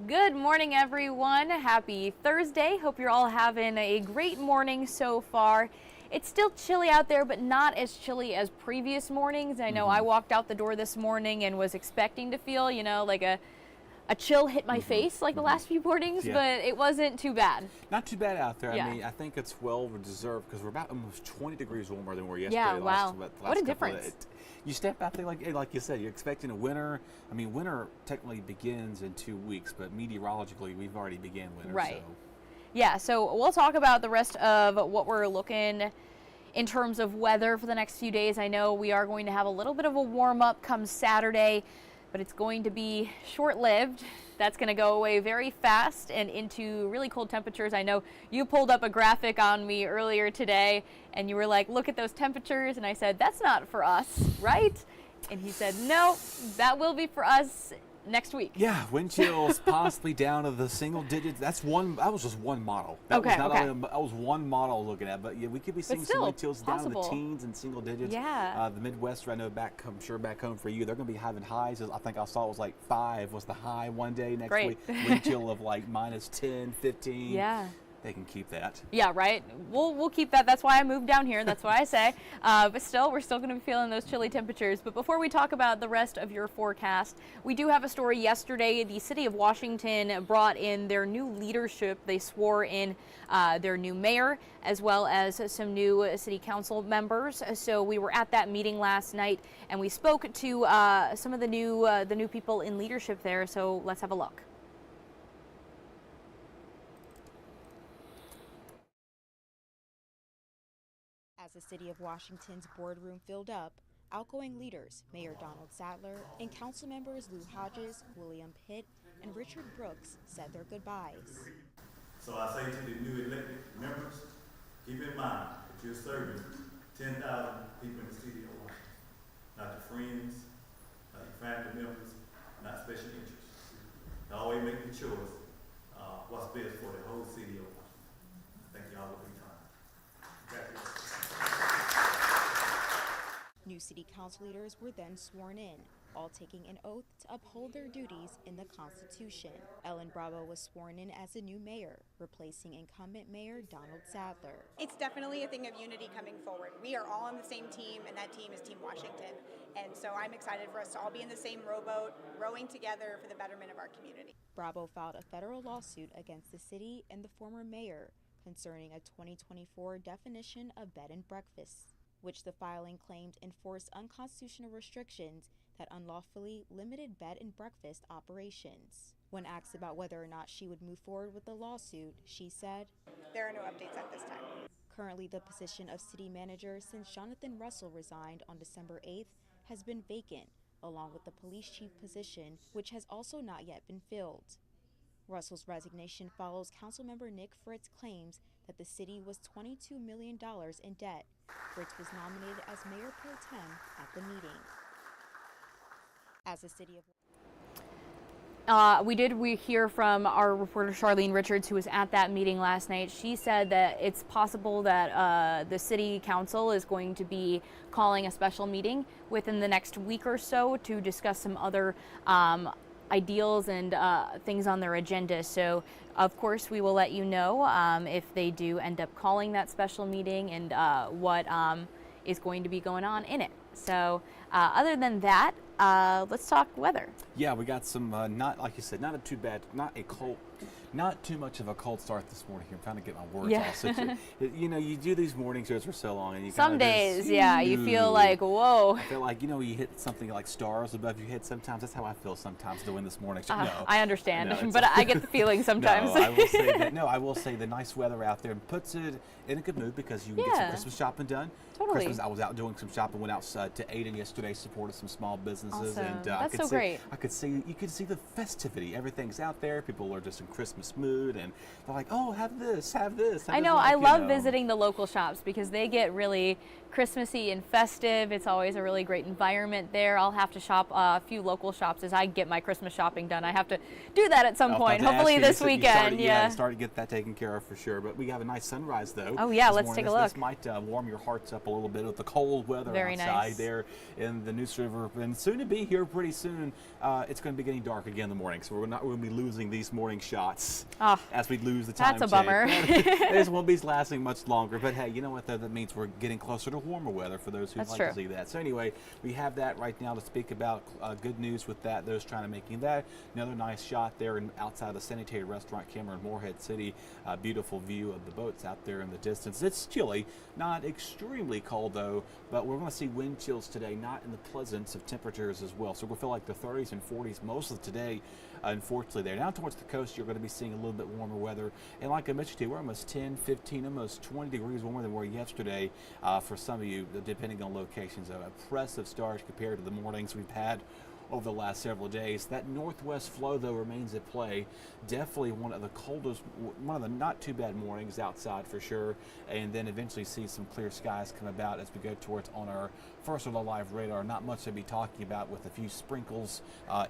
Good morning, everyone. Happy Thursday. Hope you're all having a great morning so far. It's still chilly out there, but not as chilly as previous mornings. I know I walked out the door this morning and was expecting to feel, like a chill hit my face like the last few mornings, but it wasn't too bad. Not too bad out there. Yeah. I mean, I think it's well deserved because we're about almost 20 degrees warmer than we were yesterday. Yeah, wow. What a difference. You step out there, like you said, you're expecting a winter. I mean, winter technically begins in 2 weeks, but meteorologically, we've already began winter. Right. So. Yeah, so we'll talk about the rest of what we're looking in terms of weather for the next few days. I know we are going to have a little bit of a warm up come Saturday, but it's going to be short-lived. That's going to go away very fast and into really cold temperatures. I know you pulled up a graphic on me earlier today and you were like, look at those temperatures. And I said, that's not for us, right? And he said, no, that will be for us next week. Yeah, wind chills possibly down to the single digits. That was just one model. That was one model looking at, but yeah, we could be seeing some wind chills down to the teens and single digits. Yeah. The Midwest, I know I'm sure back home for you, they're going to be having highs. I think I saw it was like 5 was the high one day. Next week, wind chill of like minus 10, 15. Yeah. They can keep that. Yeah, right. We'll keep that. That's why I moved down here. That's why I say. But still, we're still going to be feeling those chilly temperatures. But before we talk about the rest of your forecast, we do have a story yesterday. The city of Washington brought in their new leadership. They swore in their new mayor as well as some new city council members. So we were at that meeting last night and we spoke to some of the new people in leadership there. So let's have a look. As the City of Washington's boardroom filled up, outgoing leaders, Mayor Donald Sattler, and council members Lou Hodges, William Pitt, and Richard Brooks said their goodbyes. So I say to the new elected members, keep in mind that you're serving 10,000 people in the city of Washington. Not your friends, not your family members, not special interests. You always make the choice what's best for the whole city of Washington. Thank y'all for your time. Congratulations. New city council leaders were then sworn in, all taking an oath to uphold their duties in the Constitution. Ellen Bravo was sworn in as the new mayor, replacing incumbent Mayor Donald Sattler. It's definitely a thing of unity coming forward. We are all on the same team, and that team is Team Washington. And so I'm excited for us to all be in the same rowboat, rowing together for the betterment of our community. Bravo filed a federal lawsuit against the city and the former mayor concerning a 2024 definition of bed and breakfasts, which the filing claimed enforced unconstitutional restrictions that unlawfully limited bed and breakfast operations. When asked about whether or not she would move forward with the lawsuit, she said, "There are no updates at this time." Currently, the position of city manager since Jonathan Russell resigned on December 8th has been vacant, along with the police chief position, which has also not yet been filled. Russell's resignation follows Councilmember Nick Fritz's claims that the city was $22 million in debt. Fritz was nominated as mayor pro tem at the meeting. As the city of we hear from our reporter Charlene Richards, who was at that meeting last night. She said that it's possible that the city council is going to be calling a special meeting within the next week or so to discuss some other ideals and things on their agenda. So of course we will let you know if they do end up calling that special meeting and what is going to be going on in it. So other than that, let's talk weather. Yeah, we got some not, like you said, not too much of a cold start this morning. I'm trying to get my words all situated. You do these morning shows for so long, and you some days, you feel like, whoa. I feel like, you hit something like stars above your head sometimes. That's how I feel sometimes doing this morning show. No, I understand, but I get the feeling sometimes. No, I will say the nice weather out there puts it in a good mood because you can get some Christmas shopping done. Totally. Christmas, I was out doing some shopping, went out to Aiden yesterday, supported some small businesses. Awesome. And That's so great. You could see the festivity. Everything's out there. People are just in Christmas Christmas mood, and they're like, oh, have this. I know. I love visiting the local shops because they get really Christmassy and festive. It's always a really great environment there. I'll have to shop a few local shops as I get my Christmas shopping done. I have to do that at some point, hopefully this weekend. Start to get that taken care of for sure. But we have a nice sunrise though. Oh yeah, let's take a look. This might warm your hearts up a little bit with the cold weather outside there in the Neuse River, and soon to be here pretty soon. It's going to be getting dark again in the morning, so we're going to be losing these morning shots as we lose the time. That's a bummer. This won't be lasting much longer, but hey, you know what? That means we're getting closer to warmer weather for those who like to see that. So anyway, we have that right now to speak about. Good news with that. Those trying to making that another nice shot there outside the Sanitary Restaurant Cameron, Morehead City. Beautiful view of the boats out there in the distance. It's chilly, not extremely cold though, but we're going to see wind chills today, not in the pleasance of temperatures as well. So we'll feel like the 30s and 40s most of today. Unfortunately, there. Down towards the coast, you're going to be seeing a little bit warmer weather. And like I mentioned to you, we're almost 10, 15, almost 20 degrees warmer than we were yesterday for some of you, depending on locations. An impressive start compared to the mornings we've had over the last several days. That northwest flow, though, remains at play. Definitely one of the coldest, one of the not too bad mornings outside for sure. And then eventually see some clear skies come about as we go towards on our first of the live radar. Not much to be talking about with a few sprinkles,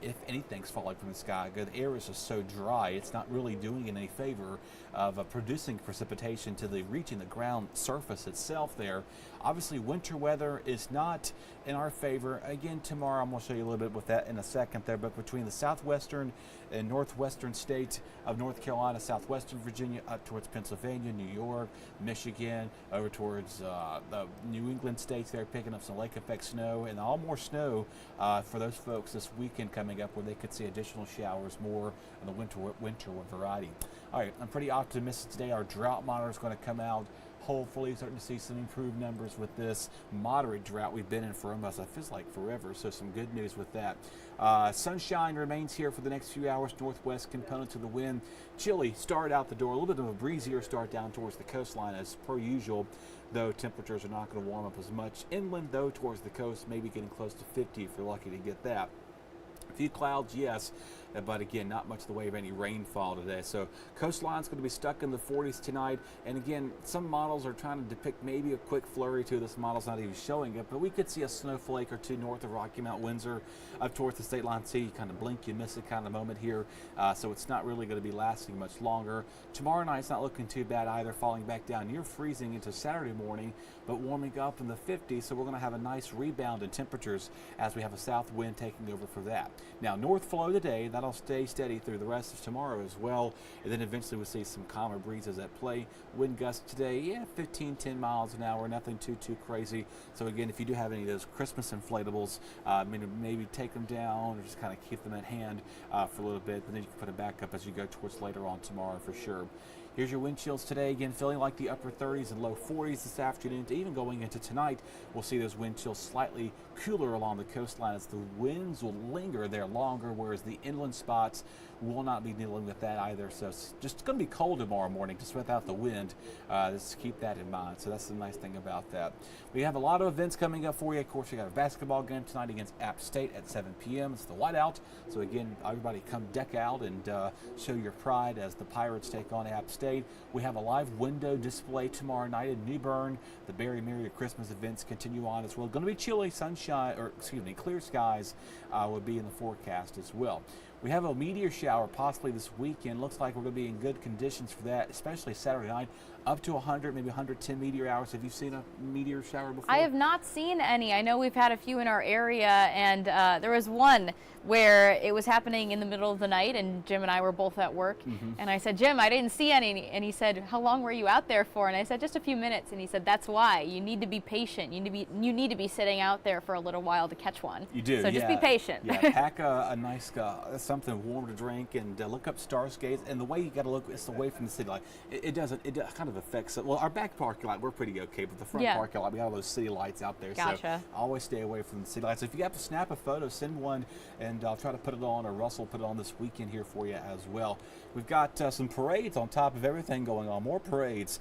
if anything's falling from the sky. The air is just so dry, it's not really doing it any favor of producing precipitation to reaching the ground surface itself there. Obviously, winter weather is not in our favor. Again, tomorrow I'm going to show you a little bit with that in a second there, but between the southwestern and northwestern state of North Carolina, southwestern Virginia, up towards Pennsylvania, New York, Michigan, over towards the New England states, they're picking up some lake effect snow, and all more snow for those folks this weekend coming up where they could see additional showers, more in the winter variety. All right, I'm pretty optimistic today. Our drought monitor is going to come out. Hopefully starting to see some improved numbers with this moderate drought we've been in for almost, it feels like forever, so some good news with that. Sunshine remains here for the next few hours. Northwest components of the wind. Chilly start out the door, a little bit of a breezier start down towards the coastline as per usual, though temperatures are not going to warm up as much. Inland, though, towards the coast, maybe getting close to 50 if you're lucky to get that. A few clouds, yes, but again, not much in the way of any rainfall today. So coastline's going to be stuck in the 40s tonight. And again, some models are trying to depict maybe a quick flurry too. This model's not even showing it, but we could see a snowflake or two north of Rocky Mount Windsor up towards the state line. See, you kind of blink, you miss it kind of moment here. So it's not really going to be lasting much longer. Tomorrow night's not looking too bad either, falling back down near freezing into Saturday morning, but warming up in the 50s. So we're going to have a nice rebound in temperatures as we have a south wind taking over for that. Now, north flow today, that'll stay steady through the rest of tomorrow as well. And then eventually we'll see some calmer breezes at play. Wind gusts today, 15, 10 miles an hour, nothing too crazy. So again, if you do have any of those Christmas inflatables, maybe take them down or just kind of keep them at hand for a little bit. But then you can put them back up as you go towards later on tomorrow for sure. Here's your wind chills today. Again, feeling like the upper 30s and low 40s this afternoon. Even going into tonight, we'll see those wind chills slightly cooler along the coastline as the winds will linger there longer, whereas the inland spots will not be dealing with that either. So it's just going to be cold tomorrow morning, just without the wind. Just keep that in mind. So that's the nice thing about that. We have a lot of events coming up for you. Of course, we got a basketball game tonight against App State at 7 p.m. It's the whiteout. So again, everybody come deck out and show your pride as the Pirates take on App State. We have a live window display tomorrow night in New Bern. The Berry Merry Christmas events continue on as well. Going to be chilly, clear skies will be in the forecast as well. We have a meteor shower possibly this weekend. Looks like we're going to be in good conditions for that, especially Saturday night. Up to 100, maybe 110 meteor hours. Have you seen a meteor shower before? I have not seen any. I know we've had a few in our area, and there was one where it was happening in the middle of the night, and Jim and I were both at work. And I said, Jim, I didn't see any. And he said, how long were you out there for? And I said, just a few minutes. And he said, that's why. You need to be patient. You need to be sitting out there for a little while to catch one. You do, So just be patient. Yeah, pack a nice something warm to drink and look up star skates. And the way you got to look, it's away from the city. Like it kind of of affects it. Well, our back parking lot, we're pretty okay, but the front Yeah. parking lot, we got all those city lights out there. Gotcha. So always stay away from the city lights. So if you have to snap a photo, send one, and I'll try to put it on, or Russell put it on this weekend here for you as well. We've got some parades on top of everything going on. More parades.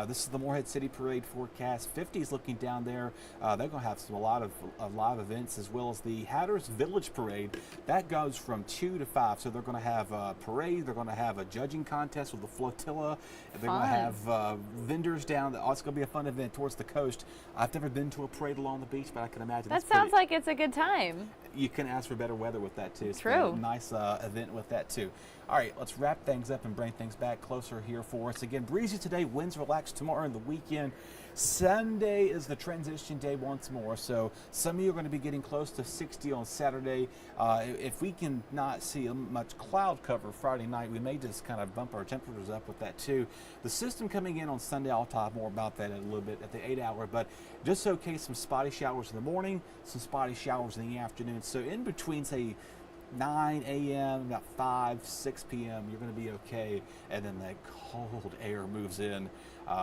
This is the Morehead City Parade forecast. 50's looking down there. They're going to have a lot of events, as well as the Hatters Village Parade. That goes from 2 to 5. So they're going to have a parade. They're going to have a judging contest with the flotilla. They're going to have vendors down. Oh, it's going to be a fun event towards the coast. I've never been to a parade along the beach, but I can imagine That sounds like it's a good time. You can ask for better weather with that too. It's True. a nice event with that too. All right, let's wrap things up and bring things back closer here for us. Again, breezy today, winds relax tomorrow and the weekend. Sunday is the transition day once more, so some of you are going to be getting close to 60 on Saturday. If we can not see much cloud cover Friday night, we may just kind of bump our temperatures up with that too. The system coming in on Sunday, I'll talk more about that in a little bit at the 8 hour, but just okay, some spotty showers in the morning, some spotty showers in the afternoon. So in between, say, 9 a.m., about 5, 6 p.m., you're going to be okay. And then that cold air moves in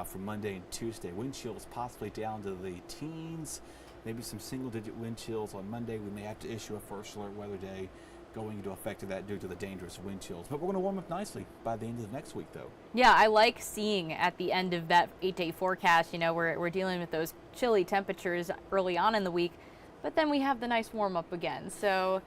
from Monday and Tuesday. Wind chills possibly down to the teens, maybe some single-digit wind chills on Monday. We may have to issue a first alert weather day going into effect of that due to the dangerous wind chills. But we're going to warm up nicely by the end of next week, though. Yeah, I like seeing at the end of that 8-day forecast, you know, we're dealing with those chilly temperatures early on in the week, but then we have the nice warm-up again. So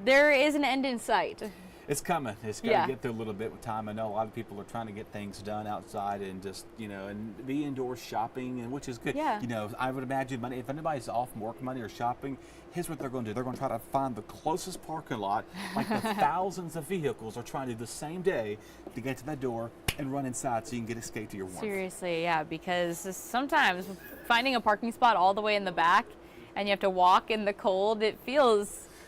there is an end in sight. It's coming. It's got to get through a little bit with time. I know a lot of people are trying to get things done outside and just, you know, and be indoors shopping, and which is good. Yeah. You know, I would imagine if anybody's off work money or shopping, here's what they're going to do. They're going to try to find the closest parking lot, like the thousands of vehicles are trying to do the same day to get to that door and run inside so you can get escape to your warmth. Seriously, yeah, because sometimes finding a parking spot all the way in the back and you have to walk in the cold,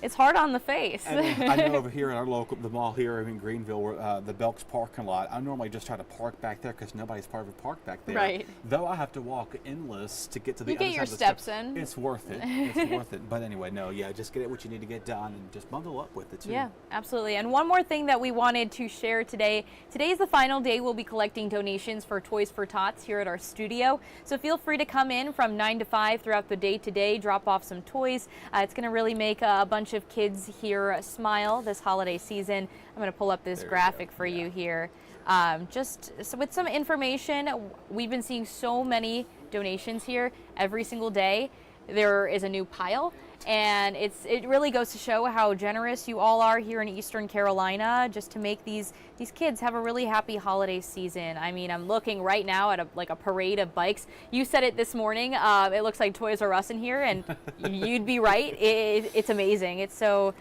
it's hard on the face. And I know over here in our local, the mall here in Greenville, where, the Belk's parking lot, I normally just try to park back there because nobody's parked back there. Right. Though I have to walk endless to get to the You other get side your of the steps in. It's worth it. It's worth it. But anyway, no, yeah, just get what you need to get done and just bundle up with it too. Yeah, absolutely. And one more thing that we wanted to share today. Today is the final day we'll be collecting donations for Toys for Tots here at our studio. So feel free to come in from 9 to 5 throughout the day today, drop off some toys. It's going to really make a bunch of kids here smile this holiday season. I'm going to pull up this graphic for you here. Just so with some information, we've been seeing so many donations here every single day. There is a new pile, and it really goes to show how generous you all are here in Eastern Carolina, just to make these kids have a really happy holiday season. I mean, I'm looking right now at a parade of bikes. You said it this morning. It looks like Toys R Us in here, and you'd be right. It's amazing. It's so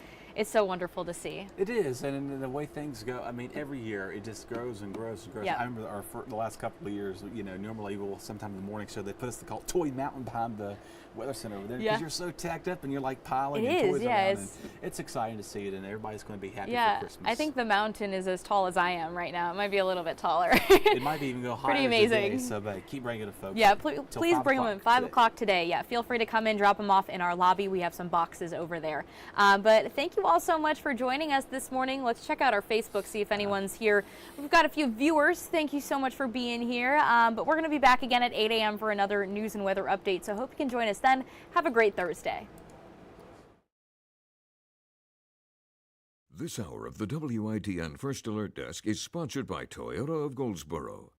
wonderful to see. It is, and the way things go, I mean, every year it just grows and grows and grows. Yep. I remember the last couple of years, you know, normally sometime in the morning show, they put us called Toy Mountain behind the Weather Center over there because you're so tacked up and you're like piling your toys around. And it's exciting to see it, and everybody's going to be happy for Christmas. I think the mountain is as tall as I am right now. It might be a little bit taller. It might even go higher. Pretty amazing. Today, so but keep bringing it, folks. Yeah, please bring them at 5 today. o'clock today. Yeah, feel free to come in, drop them off in our lobby. We have some boxes over there. But thank you all so much for joining us this morning. Let's check out our Facebook, see if anyone's here. We've got a few viewers. Thank you so much for being here. But we're going to be back again at 8 a.m. for another news and weather update. So hope you can join us then. Have a great Thursday. This hour of the WITN First Alert Desk is sponsored by Toyota of Goldsboro.